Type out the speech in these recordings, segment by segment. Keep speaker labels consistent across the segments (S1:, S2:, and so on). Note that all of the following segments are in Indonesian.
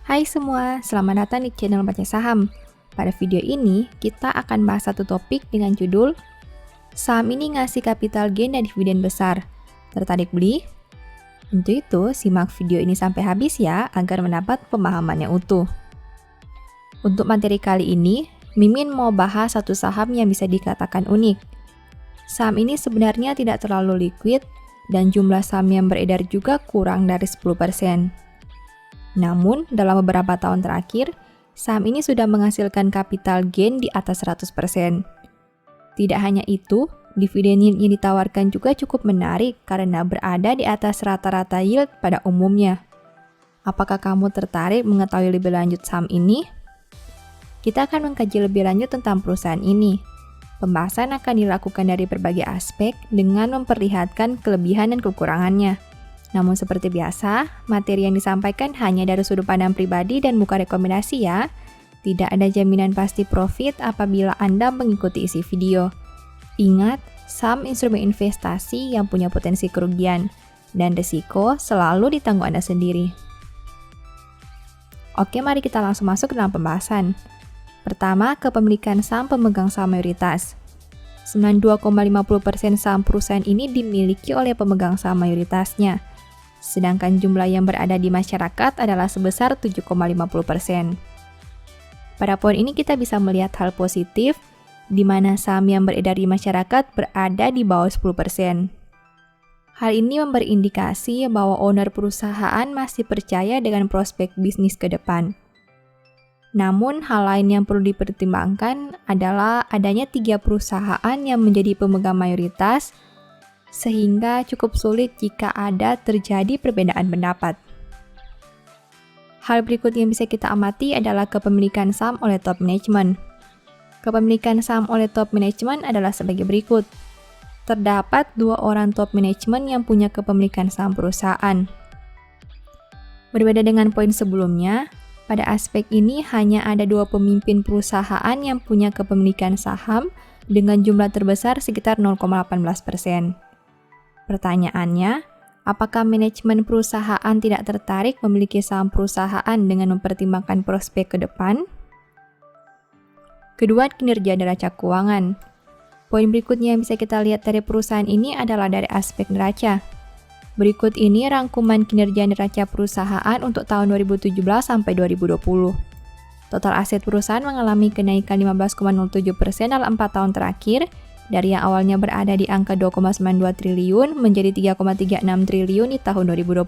S1: Hai semua, selamat datang di channel Baca Saham. Pada video ini, kita akan bahas satu topik dengan judul Saham ini ngasih capital gain dan dividen besar. Tertarik beli? Untuk itu, simak video ini sampai habis ya, agar mendapat pemahaman yang utuh. Untuk materi kali ini, Mimin mau bahas satu saham yang bisa dikatakan unik. Saham ini sebenarnya tidak terlalu liquid, dan jumlah saham yang beredar juga kurang dari 10%. Namun, dalam beberapa tahun terakhir, saham ini sudah menghasilkan capital gain di atas 100%. Tidak hanya itu, dividen yield yang ditawarkan juga cukup menarik karena berada di atas rata-rata yield pada umumnya. Apakah kamu tertarik mengetahui lebih lanjut saham ini? Kita akan mengkaji lebih lanjut tentang perusahaan ini. Pembahasan akan dilakukan dari berbagai aspek dengan memperlihatkan kelebihan dan kekurangannya. Namun seperti biasa, materi yang disampaikan hanya dari sudut pandang pribadi dan bukan rekomendasi ya. Tidak ada jaminan pasti profit apabila Anda mengikuti isi video. Ingat, saham instrumen investasi yang punya potensi kerugian, dan risiko selalu ditanggung Anda sendiri. Oke, mari kita langsung masuk ke dalam pembahasan. Pertama, kepemilikan saham pemegang saham mayoritas. 92,50% saham perusahaan ini dimiliki oleh pemegang saham mayoritasnya. Sedangkan jumlah yang berada di masyarakat adalah sebesar 7,50%. Pada poin ini kita bisa melihat hal positif, di mana saham yang beredar di masyarakat berada di bawah 10%. Hal ini memberi indikasi bahwa owner perusahaan masih percaya dengan prospek bisnis ke depan. Namun, hal lain yang perlu dipertimbangkan adalah adanya 3 perusahaan yang menjadi pemegang mayoritas, sehingga cukup sulit jika ada terjadi perbedaan pendapat. Hal berikut yang bisa kita amati adalah kepemilikan saham oleh top management. Kepemilikan saham oleh top management adalah sebagai berikut. Terdapat 2 orang top management yang punya kepemilikan saham perusahaan. Berbeda dengan poin sebelumnya, pada aspek ini hanya ada 2 pemimpin perusahaan yang punya kepemilikan saham dengan jumlah terbesar sekitar 0,18%. Pertanyaannya, apakah manajemen perusahaan tidak tertarik memiliki saham perusahaan dengan mempertimbangkan prospek ke depan? Kedua, kinerja neraca keuangan. Poin berikutnya yang bisa kita lihat dari perusahaan ini adalah dari aspek neraca. Berikut ini rangkuman kinerja neraca perusahaan untuk tahun 2017 sampai 2020. Total aset perusahaan mengalami kenaikan 15,07% dalam 4 tahun terakhir, dari yang awalnya berada di angka 2,92 triliun menjadi 3,36 triliun di tahun 2020.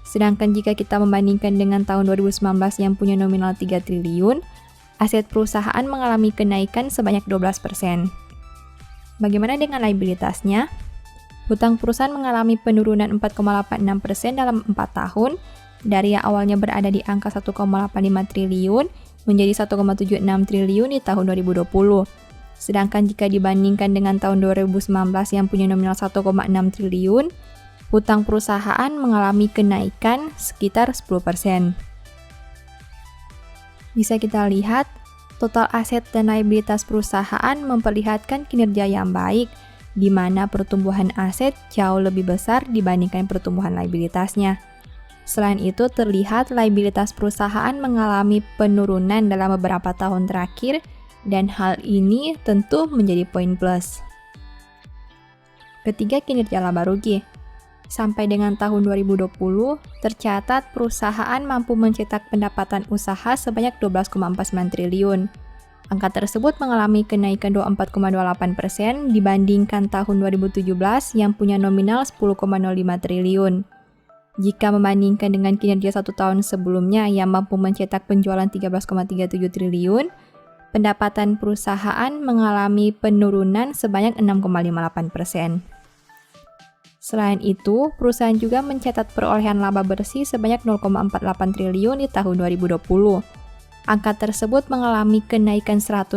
S1: Sedangkan jika kita membandingkan dengan tahun 2019 yang punya nominal 3 triliun, aset perusahaan mengalami kenaikan sebanyak 12%. Bagaimana dengan liabilitasnya? Hutang perusahaan mengalami penurunan 4,86% dalam 4 tahun, dari yang awalnya berada di angka 1,85 triliun menjadi 1,76 triliun di tahun 2020. Sedangkan jika dibandingkan dengan tahun 2019 yang punya nominal 1,6 triliun, hutang perusahaan mengalami kenaikan sekitar 10%. Bisa kita lihat, total aset dan liabilitas perusahaan memperlihatkan kinerja yang baik, di mana pertumbuhan aset jauh lebih besar dibandingkan pertumbuhan liabilitasnya. Selain itu, terlihat liabilitas perusahaan mengalami penurunan dalam beberapa tahun terakhir, dan hal ini tentu menjadi poin plus. Ketiga, kinerja laba rugi. Sampai dengan tahun 2020, tercatat perusahaan mampu mencetak pendapatan usaha sebanyak 12,49 triliun. Angka tersebut mengalami kenaikan 24,28% dibandingkan tahun 2017 yang punya nominal 10,05 triliun. Jika membandingkan dengan kinerja 1 tahun sebelumnya yang mampu mencetak penjualan 13,37 triliun, pendapatan perusahaan mengalami penurunan sebanyak 6,58%. Selain itu, perusahaan juga mencatat perolehan laba bersih sebanyak 0,48 triliun di tahun 2020. Angka tersebut mengalami kenaikan 100%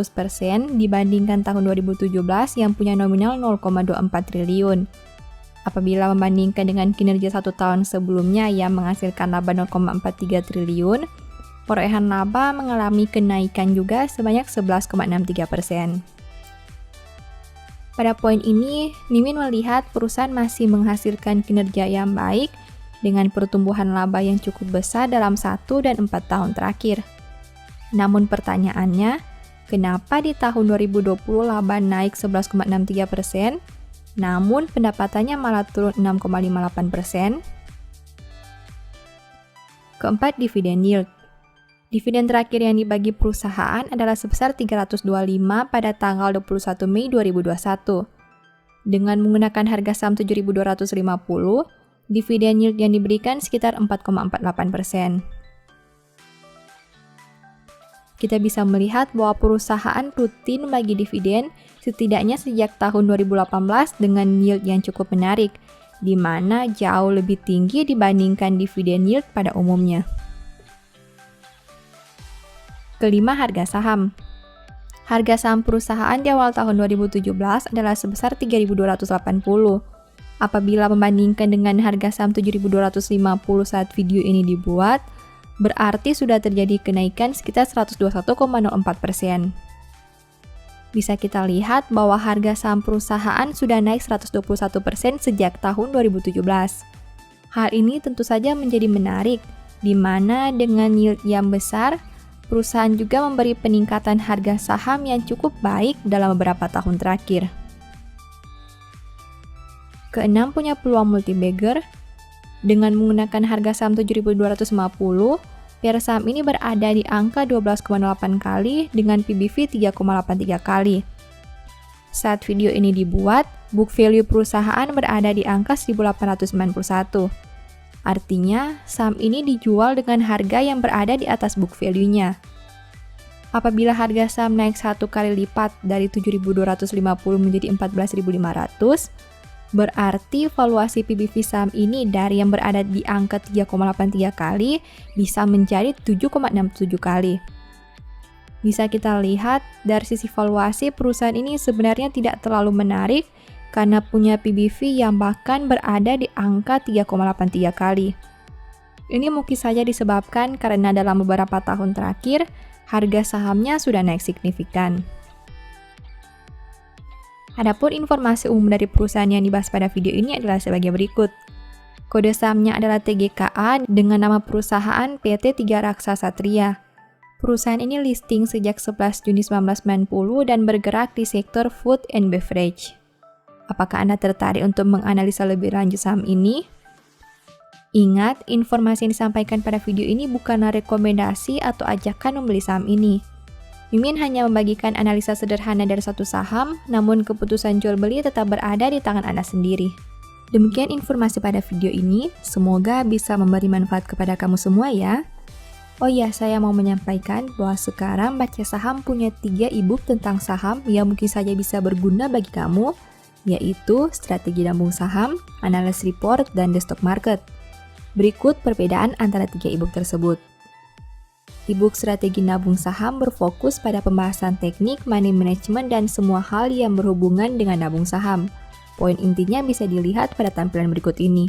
S1: dibandingkan tahun 2017 yang punya nominal 0,24 triliun. Apabila membandingkan dengan kinerja 1 tahun sebelumnya yang menghasilkan laba 0,43 triliun, perolehan laba mengalami kenaikan juga sebanyak 11,63%. Pada poin ini, Mimin melihat perusahaan masih menghasilkan kinerja yang baik dengan pertumbuhan laba yang cukup besar dalam 1 dan 4 tahun terakhir. Namun pertanyaannya, kenapa di tahun 2020 laba naik 11,63%, namun pendapatannya malah turun 6,58%? Keempat, dividen yield. Dividen terakhir yang dibagi perusahaan adalah sebesar 325 pada tanggal 21 Mei 2021. Dengan menggunakan harga saham 7.250, dividen yield yang diberikan sekitar 4,48%. Kita bisa melihat bahwa perusahaan rutin bagi dividen setidaknya sejak tahun 2018 dengan yield yang cukup menarik, di mana jauh lebih tinggi dibandingkan dividen yield pada umumnya. Kelima, harga saham. Harga saham perusahaan di awal tahun 2017 adalah sebesar 3.280. Apabila membandingkan dengan harga saham 7.250 saat video ini dibuat, berarti sudah terjadi kenaikan sekitar 121,04%. Bisa kita lihat bahwa harga saham perusahaan sudah naik 121% sejak tahun 2017. Hal ini tentu saja menjadi menarik, di mana dengan yield yang besar, perusahaan juga memberi peningkatan harga saham yang cukup baik dalam beberapa tahun terakhir. Keenam, punya peluang multi-bagger. Dengan menggunakan harga saham 7.250, PR saham ini berada di angka 12,08 kali dengan PBV 3,83 kali. Saat video ini dibuat, book value perusahaan berada di angka 1.891. Artinya, saham ini dijual dengan harga yang berada di atas book value-nya. Apabila harga saham naik 1 kali lipat dari 7.250 menjadi 14.500, berarti valuasi PBV saham ini dari yang berada di angka 3,83 kali bisa menjadi 7,67 kali. Bisa kita lihat dari sisi valuasi perusahaan ini sebenarnya tidak terlalu menarik karena punya PBV yang bahkan berada di angka 3,83 kali. Ini mungkin saja disebabkan karena dalam beberapa tahun terakhir, harga sahamnya sudah naik signifikan. Adapun informasi umum dari perusahaan yang dibahas pada video ini adalah sebagai berikut. Kode sahamnya adalah TGKA dengan nama perusahaan PT Tiga Raksa Satria. Perusahaan ini listing sejak 11 Juni 1990 dan bergerak di sektor food and beverage. Apakah Anda tertarik untuk menganalisa lebih lanjut saham ini? Ingat, informasi yang disampaikan pada video ini bukanlah rekomendasi atau ajakan membeli saham ini. Mimin hanya membagikan analisa sederhana dari satu saham, namun keputusan jual beli tetap berada di tangan Anda sendiri. Demikian informasi pada video ini, semoga bisa memberi manfaat kepada kamu semua ya. Oh iya, saya mau menyampaikan bahwa sekarang Baca Saham punya 3 e-book tentang saham yang mungkin saja bisa berguna bagi kamu, yaitu Strategi Nabung Saham, Analysis Report, dan The Stock Market. Berikut perbedaan antara 3 e-book tersebut. E-book Strategi Nabung Saham berfokus pada pembahasan teknik, money management, dan semua hal yang berhubungan dengan nabung saham. Poin intinya bisa dilihat pada tampilan berikut ini.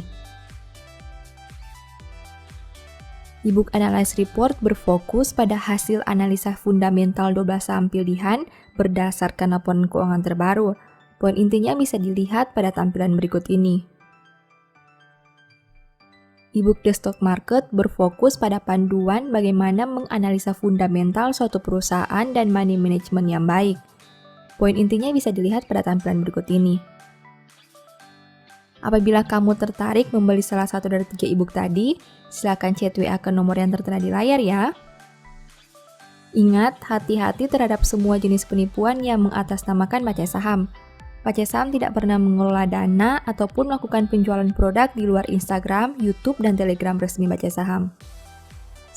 S1: E-book Analysis Report berfokus pada hasil analisa fundamental 12 saham pilihan berdasarkan laporan keuangan terbaru. Poin intinya bisa dilihat pada tampilan berikut ini. E-book The Stock Market berfokus pada panduan bagaimana menganalisa fundamental suatu perusahaan dan money management yang baik. Poin intinya bisa dilihat pada tampilan berikut ini. Apabila kamu tertarik membeli salah satu dari 3 e-book tadi, silakan chat WA ke nomor yang tertera di layar ya. Ingat, hati-hati terhadap semua jenis penipuan yang mengatasnamakan Baca Saham. Baca Saham tidak pernah mengelola dana ataupun melakukan penjualan produk di luar Instagram, YouTube, dan Telegram resmi Baca Saham.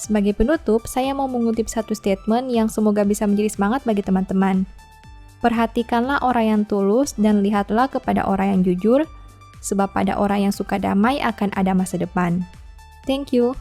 S1: Sebagai penutup, saya mau mengutip satu statement yang semoga bisa menjadi semangat bagi teman-teman. Perhatikanlah orang yang tulus dan lihatlah kepada orang yang jujur, sebab pada orang yang suka damai akan ada masa depan. Thank you.